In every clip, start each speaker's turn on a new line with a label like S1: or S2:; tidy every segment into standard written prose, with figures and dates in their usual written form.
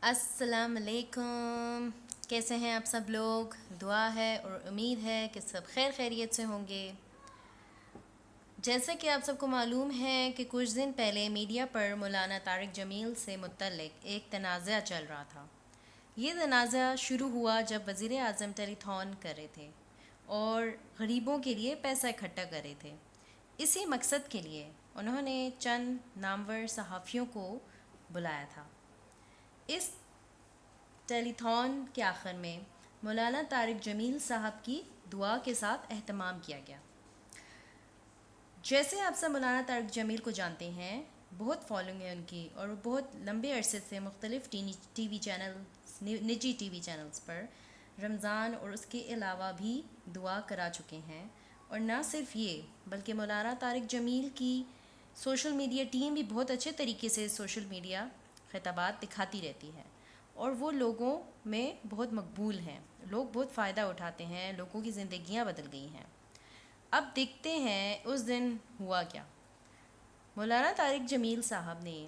S1: السلام علیکم. کیسے ہیں آپ سب لوگ؟ دعا ہے اور امید ہے کہ سب خیر خیریت سے ہوں گے. جیسا کہ آپ سب کو معلوم ہے کہ کچھ دن پہلے میڈیا پر مولانا طارق جمیل سے متعلق ایک تنازع چل رہا تھا. یہ تنازع شروع ہوا جب وزیر اعظم ٹیلی تھون کر رہے تھے اور غریبوں کے لیے پیسہ اکٹھا کر رہے تھے. اسی مقصد کے لیے انہوں نے چند نامور صحافیوں کو بلایا تھا. اس ٹیلی تھون کے آخر میں مولانا طارق جمیل صاحب کی دعا کے ساتھ اہتمام کیا گیا. جیسے آپ سب مولانا طارق جمیل کو جانتے ہیں، بہت فالوئنگ ہے ان کی، اور وہ بہت لمبے عرصے سے مختلف ٹی وی چینلز، نجی ٹی وی چینلز پر رمضان اور اس کے علاوہ بھی دعا کرا چکے ہیں. اور نہ صرف یہ بلکہ مولانا طارق جمیل کی سوشل میڈیا ٹیم بھی بہت اچھے طریقے سے سوشل میڈیا خطابات دکھاتی رہتی ہے اور وہ لوگوں میں بہت مقبول ہیں. لوگ بہت فائدہ اٹھاتے ہیں، لوگوں کی زندگیاں بدل گئی ہیں. اب دیکھتے ہیں اس دن ہوا کیا. مولانا طارق جمیل صاحب نے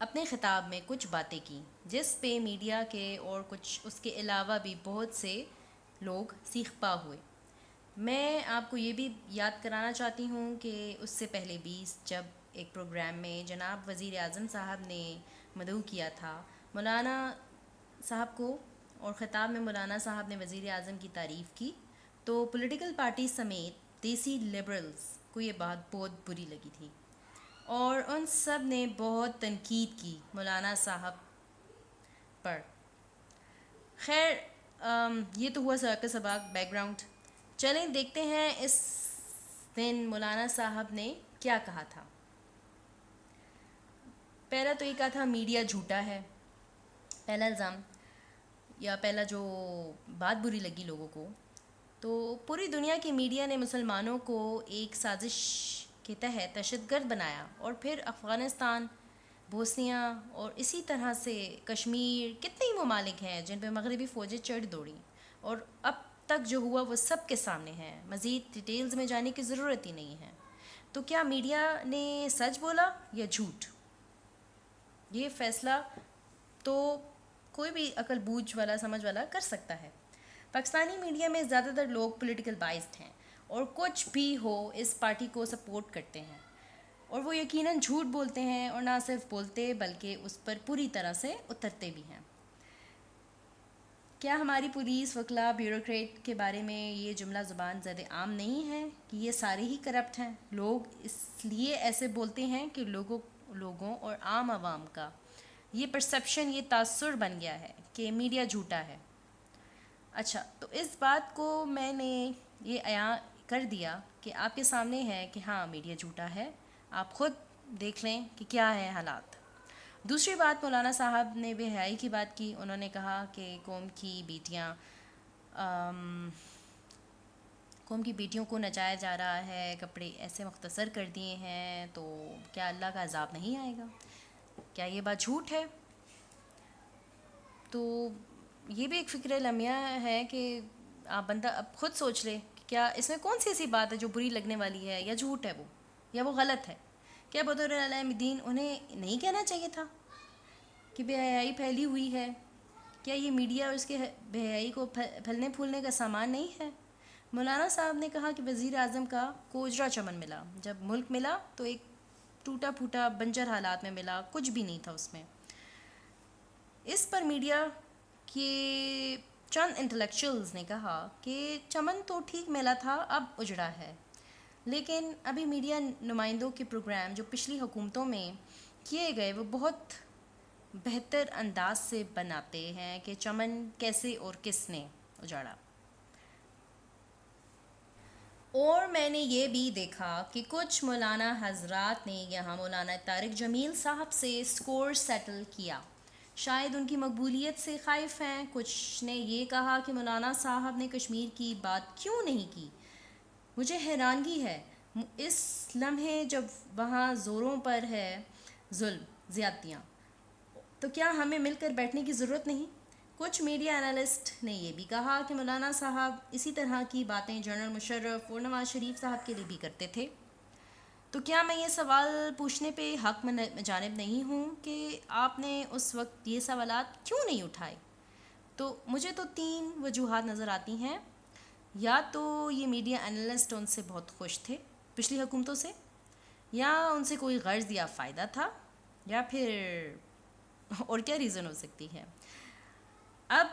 S1: اپنے خطاب میں کچھ باتیں کی جس پہ میڈیا کے اور کچھ اس کے علاوہ بھی بہت سے لوگ سیخ پا ہوئے. میں آپ کو یہ بھی یاد کرانا چاہتی ہوں کہ اس سے پہلے بھی جب ایک پروگرام میں جناب وزیر اعظم صاحب نے مدعو کیا تھا مولانا صاحب کو، اور خطاب میں مولانا صاحب نے وزیر اعظم کی تعریف کی، تو پولیٹیکل پارٹی سمیت دیسی لبرلز کو یہ بات بہت بری لگی تھی اور ان سب نے بہت تنقید کی مولانا صاحب پر. خیر، یہ تو ہوا سباق سباق بیک گراؤنڈ. چلیں دیکھتے ہیں اس دن مولانا صاحب نے کیا کہا تھا. پہلا تو یہ کہا تھا میڈیا جھوٹا ہے. پہلا الزام یا پہلا جو بات بری لگی لوگوں کو، تو پوری دنیا کی میڈیا نے مسلمانوں کو ایک سازش کے تحت دہشت گرد بنایا، اور پھر افغانستان، بوسنیا اور اسی طرح سے کشمیر، کتنے ہی ممالک ہیں جن پہ مغربی فوجیں چڑھ دوڑیں، اور اب تک جو ہوا وہ سب کے سامنے ہے. مزید ڈیٹیلز میں جانے کی ضرورت ہی نہیں ہے. تو کیا میڈیا نے سچ بولا یا جھوٹ؟ یہ فیصلہ تو کوئی بھی عقل بوجھ والا، سمجھ والا کر سکتا ہے. پاکستانی میڈیا میں زیادہ تر لوگ پولیٹیکل بائسڈ ہیں اور کچھ بھی ہو اس پارٹی کو سپورٹ کرتے ہیں، اور وہ یقیناً جھوٹ بولتے ہیں، اور نہ صرف بولتے بلکہ اس پر پوری طرح سے اترتے بھی ہیں. کیا ہماری پولیس، وکلاء، بیوروکریٹ کے بارے میں یہ جملہ زبان زد عام نہیں ہے کہ یہ سارے ہی کرپٹ ہیں؟ لوگ اس لیے ایسے بولتے ہیں کہ لوگوں اور عام عوام کا یہ پرسیپشن، یہ تاثر بن گیا ہے کہ میڈیا جھوٹا ہے. اچھا، تو اس بات کو میں نے یہ عیاں کر دیا کہ آپ کے سامنے ہے کہ ہاں میڈیا جھوٹا ہے. آپ خود دیکھ لیں کہ کیا ہے حالات. دوسری بات، مولانا صاحب نے بے حیائی کی بات کی. انہوں نے کہا کہ قوم کی بیٹیوں کو نچایا جا رہا ہے، کپڑے ایسے مختصر کر دیے ہیں، تو کیا اللہ کا عذاب نہیں آئے گا؟ کیا یہ بات جھوٹ ہے؟ تو یہ بھی ایک فکر لمحہ ہے کہ آپ بندہ اب خود سوچ لے کہ کیا اس میں کون سی ایسی بات ہے جو بری لگنے والی ہے، یا جھوٹ ہے وہ، یا وہ غلط ہے. کیا بطور عالم دین انہیں نہیں کہنا چاہیے تھا کہ بے حیائی پھیلی ہوئی ہے؟ کیا یہ میڈیا اور اس کے بے حیائی کو پھلنے پھولنے کا سامان نہیں ہے؟ مولانا صاحب نے کہا کہ وزیر اعظم کا کوجرا چمن ملا. جب ملک ملا تو ایک ٹوٹا پھوٹا بنجر حالات میں ملا، کچھ بھی نہیں تھا اس میں. اس پر میڈیا کے چند انٹلیکچوئلز نے کہا کہ چمن تو ٹھیک ملا تھا، اب اجڑا ہے. لیکن ابھی میڈیا نمائندوں کے پروگرام جو پچھلی حکومتوں میں کیے گئے وہ بہت بہتر انداز سے بناتے ہیں کہ چمن کیسے اور کس نے اجاڑا. اور میں نے یہ بھی دیکھا کہ کچھ مولانا حضرات نے یہاں مولانا طارق جمیل صاحب سے سکور سیٹل کیا. شاید ان کی مقبولیت سے خائف ہیں. کچھ نے یہ کہا کہ مولانا صاحب نے کشمیر کی بات کیوں نہیں کی. مجھے حیرانگی ہے اس لمحے جب وہاں زوروں پر ہے ظلم، زیادتیاں، تو کیا ہمیں مل کر بیٹھنے کی ضرورت نہیں؟ کچھ میڈیا انالسٹ نے یہ بھی کہا کہ مولانا صاحب اسی طرح کی باتیں جنرل مشرف اور نواز شریف صاحب کے لیے بھی کرتے تھے. تو کیا میں یہ سوال پوچھنے پہ حق میں جانب نہیں ہوں کہ آپ نے اس وقت یہ سوالات کیوں نہیں اٹھائے؟ تو مجھے تو 3 وجوہات نظر آتی ہیں. یا تو یہ میڈیا انالسٹ ان سے بہت خوش تھے پچھلی حکومتوں سے، یا ان سے کوئی غرض یا فائدہ تھا، یا پھر اور کیا ریزن ہو سکتی ہے. اب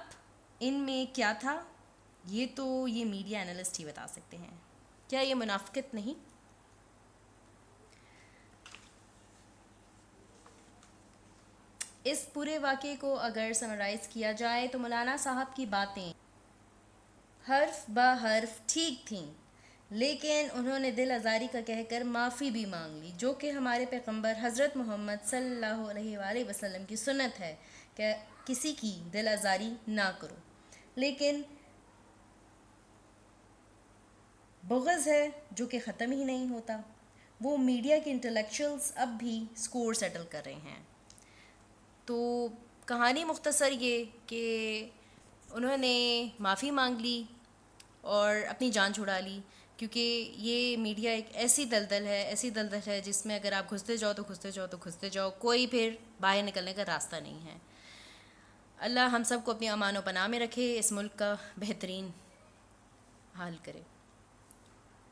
S1: ان میں کیا تھا یہ تو یہ میڈیا انالسٹ ہی بتا سکتے ہیں. کیا یہ منافقت نہیں؟ اس پورے واقعے کو اگر سمرائز کیا جائے تو مولانا صاحب کی باتیں حرف بہ حرف ٹھیک تھیں، لیکن انہوں نے دل آزاری کا کہہ کر معافی بھی مانگ لی، جو کہ ہمارے پیغمبر حضرت محمد صلی اللہ علیہ وآلہ وسلم کی سنت ہے کہ کسی کی دل آزاری نہ کرو. لیکن بغض ہے جو کہ ختم ہی نہیں ہوتا. وہ میڈیا کے انٹلیکچوئلز اب بھی سکور سیٹل کر رہے ہیں. تو کہانی مختصر یہ کہ انہوں نے معافی مانگ لی اور اپنی جان چھڑا لی، کیونکہ یہ میڈیا ایک ایسی دلدل ہے جس میں اگر آپ گھستے جاؤ کوئی پھر باہر نکلنے کا راستہ نہیں ہے. اللہ ہم سب کو اپنی امان و پناہ میں رکھے، اس ملک کا بہترین حال کرے.